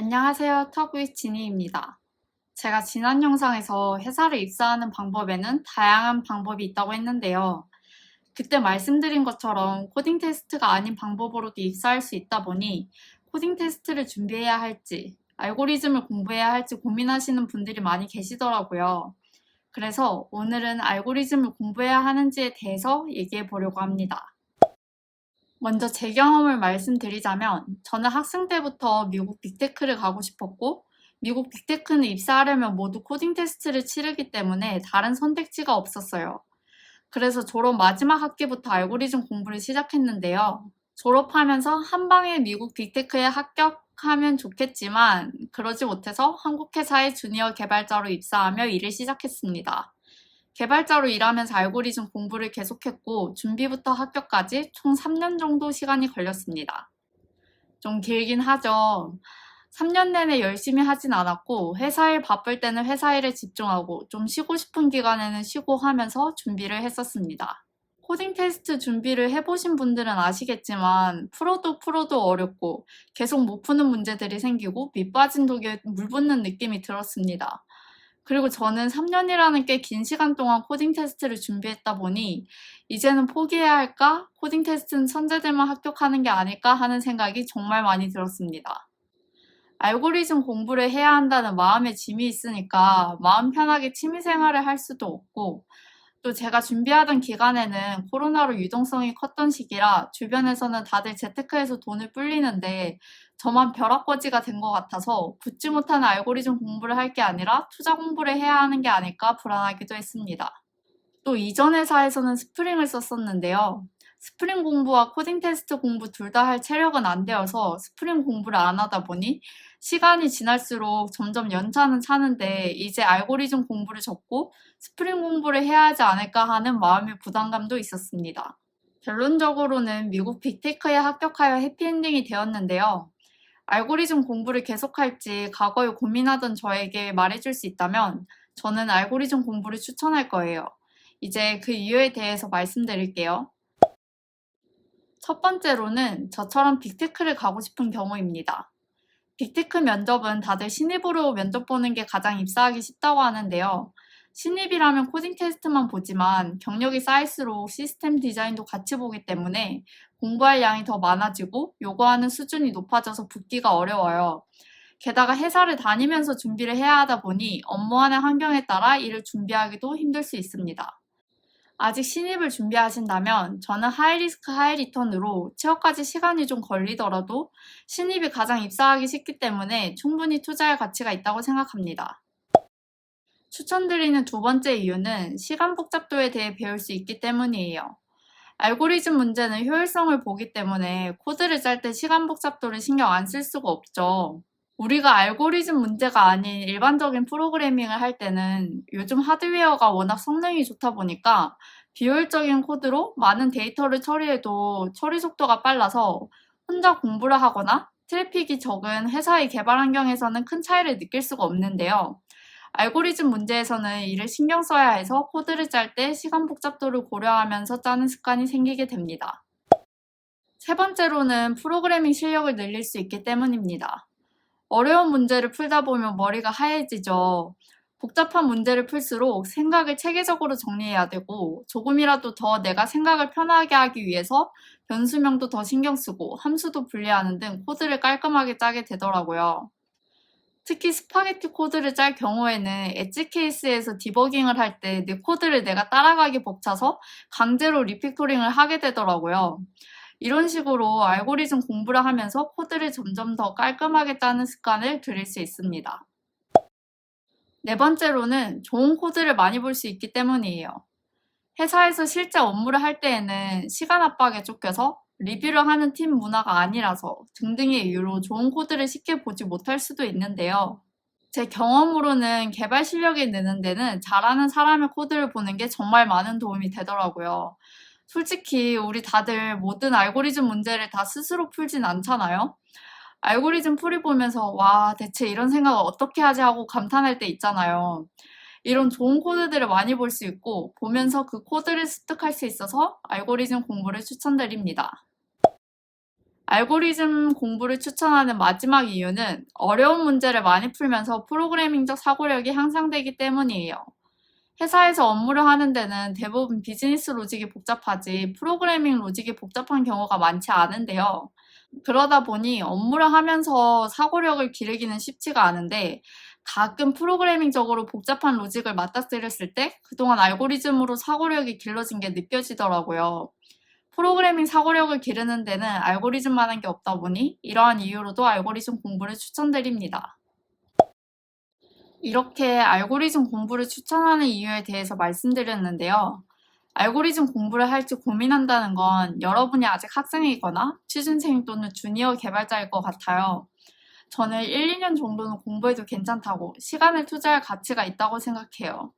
안녕하세요. 터브이 지니입니다. 제가 지난 영상에서 회사를 입사하는 방법에는 다양한 방법이 있다고 했는데요. 그때 말씀드린 것처럼 코딩 테스트가 아닌 방법으로도 입사할 수 있다 보니 코딩 테스트를 준비해야 할지, 알고리즘을 공부해야 할지 고민하시는 분들이 많이 계시더라고요. 그래서 오늘은 알고리즘을 공부해야 하는지에 대해서 얘기해 보려고 합니다. 먼저 제 경험을 말씀드리자면 저는 학생 때부터 미국 빅테크를 가고 싶었고 미국 빅테크는 입사하려면 모두 코딩 테스트를 치르기 때문에 다른 선택지가 없었어요. 그래서 졸업 마지막 학기부터 알고리즘 공부를 시작했는데요. 졸업하면서 한 방에 미국 빅테크에 합격하면 좋겠지만 그러지 못해서 한국 회사의 주니어 개발자로 입사하며 일을 시작했습니다. 개발자로 일하면서 알고리즘 공부를 계속했고 준비부터 합격까지 총 3년 정도 시간이 걸렸습니다. 좀 길긴 하죠. 3년 내내 열심히 하진 않았고 회사 일 바쁠 때는 회사 일에 집중하고 좀 쉬고 싶은 기간에는 쉬고 하면서 준비를 했었습니다. 코딩 테스트 준비를 해보신 분들은 아시겠지만 풀어도 어렵고 계속 못 푸는 문제들이 생기고 밑 빠진 독에 물 붓는 느낌이 들었습니다. 그리고 저는 3년이라는 꽤 긴 시간 동안 코딩 테스트를 준비했다 보니 이제는 포기해야 할까? 코딩 테스트는 천재들만 합격하는 게 아닐까 하는 생각이 정말 많이 들었습니다. 알고리즘 공부를 해야 한다는 마음의 짐이 있으니까 마음 편하게 취미생활을 할 수도 없고 또 제가 준비하던 기간에는 코로나로 유동성이 컸던 시기라 주변에서는 다들 재테크해서 돈을 불리는데 저만 벼락거지가 된 것 같아서 붙지 못하는 알고리즘 공부를 할 게 아니라 투자 공부를 해야 하는 게 아닐까 불안하기도 했습니다. 또 이전 회사에서는 스프링을 썼었는데요. 스프링 공부와 코딩 테스트 공부 둘 다 할 체력은 안 되어서 스프링 공부를 안 하다 보니 시간이 지날수록 점점 연차는 차는데 이제 알고리즘 공부를 접고 스프링 공부를 해야 하지 않을까 하는 마음의 부담감도 있었습니다. 결론적으로는 미국 빅테크에 합격하여 해피엔딩이 되었는데요. 알고리즘 공부를 계속할지 과거에 고민하던 저에게 말해줄 수 있다면 저는 알고리즘 공부를 추천할 거예요. 이제 그 이유에 대해서 말씀드릴게요. 첫 번째로는 저처럼 빅테크를 가고 싶은 경우입니다. 빅테크 면접은 다들 신입으로 면접 보는 게 가장 입사하기 쉽다고 하는데요. 신입이라면 코딩 테스트만 보지만 경력이 쌓일수록 시스템 디자인도 같이 보기 때문에 공부할 양이 더 많아지고 요구하는 수준이 높아져서 붙기가 어려워요. 게다가 회사를 다니면서 준비를 해야 하다 보니 업무하는 환경에 따라 일을 준비하기도 힘들 수 있습니다. 아직 신입을 준비하신다면 저는 하이리스크 하이리턴으로 취업까지 시간이 좀 걸리더라도 신입이 가장 입사하기 쉽기 때문에 충분히 투자할 가치가 있다고 생각합니다. 추천드리는 두 번째 이유는 시간 복잡도에 대해 배울 수 있기 때문이에요. 알고리즘 문제는 효율성을 보기 때문에 코드를 짤 때 시간 복잡도를 신경 안 쓸 수가 없죠. 우리가 알고리즘 문제가 아닌 일반적인 프로그래밍을 할 때는 요즘 하드웨어가 워낙 성능이 좋다 보니까 비효율적인 코드로 많은 데이터를 처리해도 처리 속도가 빨라서 혼자 공부를 하거나 트래픽이 적은 회사의 개발 환경에서는 큰 차이를 느낄 수가 없는데요. 알고리즘 문제에서는 이를 신경 써야 해서 코드를 짤 때 시간 복잡도를 고려하면서 짜는 습관이 생기게 됩니다. 세 번째로는 프로그래밍 실력을 늘릴 수 있기 때문입니다. 어려운 문제를 풀다 보면 머리가 하얘지죠. 복잡한 문제를 풀수록 생각을 체계적으로 정리해야 되고 조금이라도 더 내가 생각을 편하게 하기 위해서 변수명도 더 신경 쓰고 함수도 분리하는 등 코드를 깔끔하게 짜게 되더라고요. 특히 스파게티 코드를 짤 경우에는 엣지 케이스에서 디버깅을 할 때 내 코드를 내가 따라가기 벅차서 강제로 리팩토링을 하게 되더라고요. 이런 식으로 알고리즘 공부를 하면서 코드를 점점 더 깔끔하게 짜는 습관을 들일 수 있습니다. 네 번째로는 좋은 코드를 많이 볼 수 있기 때문이에요. 회사에서 실제 업무를 할 때에는 시간 압박에 쫓겨서 리뷰를 하는 팀 문화가 아니라서 등등의 이유로 좋은 코드를 쉽게 보지 못할 수도 있는데요. 제 경험으로는 개발 실력이 느는 데는 잘하는 사람의 코드를 보는 게 정말 많은 도움이 되더라고요. 솔직히 우리 다들 모든 알고리즘 문제를 다 스스로 풀진 않잖아요? 알고리즘 풀이 보면서 와, 대체 이런 생각을 어떻게 하지 하고 감탄할 때 있잖아요. 이런 좋은 코드들을 많이 볼 수 있고 보면서 그 코드를 습득할 수 있어서 알고리즘 공부를 추천드립니다. 알고리즘 공부를 추천하는 마지막 이유는 어려운 문제를 많이 풀면서 프로그래밍적 사고력이 향상되기 때문이에요. 회사에서 업무를 하는 데는 대부분 비즈니스 로직이 복잡하지 프로그래밍 로직이 복잡한 경우가 많지 않은데요. 그러다 보니 업무를 하면서 사고력을 기르기는 쉽지가 않은데 가끔 프로그래밍적으로 복잡한 로직을 맞닥뜨렸을 때 그동안 알고리즘으로 사고력이 길러진 게 느껴지더라고요. 프로그래밍 사고력을 기르는 데는 알고리즘만한 게 없다 보니 이러한 이유로도 알고리즘 공부를 추천드립니다. 이렇게 알고리즘 공부를 추천하는 이유에 대해서 말씀드렸는데요. 알고리즘 공부를 할지 고민한다는 건 여러분이 아직 학생이거나 취준생 또는 주니어 개발자일 것 같아요. 저는 1, 2년 정도는 공부해도 괜찮다고 시간을 투자할 가치가 있다고 생각해요.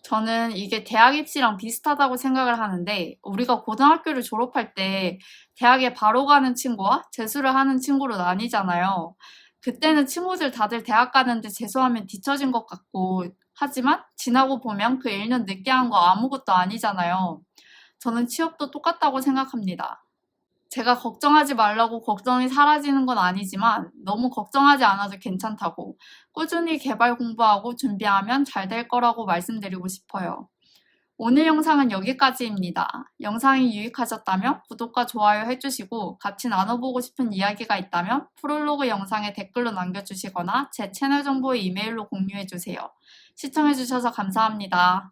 저는 이게 대학 입시랑 비슷하다고 생각을 하는데 우리가 고등학교를 졸업할 때 대학에 바로 가는 친구와 재수를 하는 친구로 나뉘잖아요. 그때는 친구들 다들 대학 가는데 재수하면 뒤처진 것 같고 하지만 지나고 보면 그 1년 늦게 한 거 아무것도 아니잖아요. 저는 취업도 똑같다고 생각합니다. 제가 걱정하지 말라고 걱정이 사라지는 건 아니지만 너무 걱정하지 않아도 괜찮다고 꾸준히 개발 공부하고 준비하면 잘 될 거라고 말씀드리고 싶어요. 오늘 영상은 여기까지입니다. 영상이 유익하셨다면 구독과 좋아요 해주시고 같이 나눠보고 싶은 이야기가 있다면 프롤로그 영상에 댓글로 남겨주시거나 제 채널 정보 이메일로 공유해주세요. 시청해주셔서 감사합니다.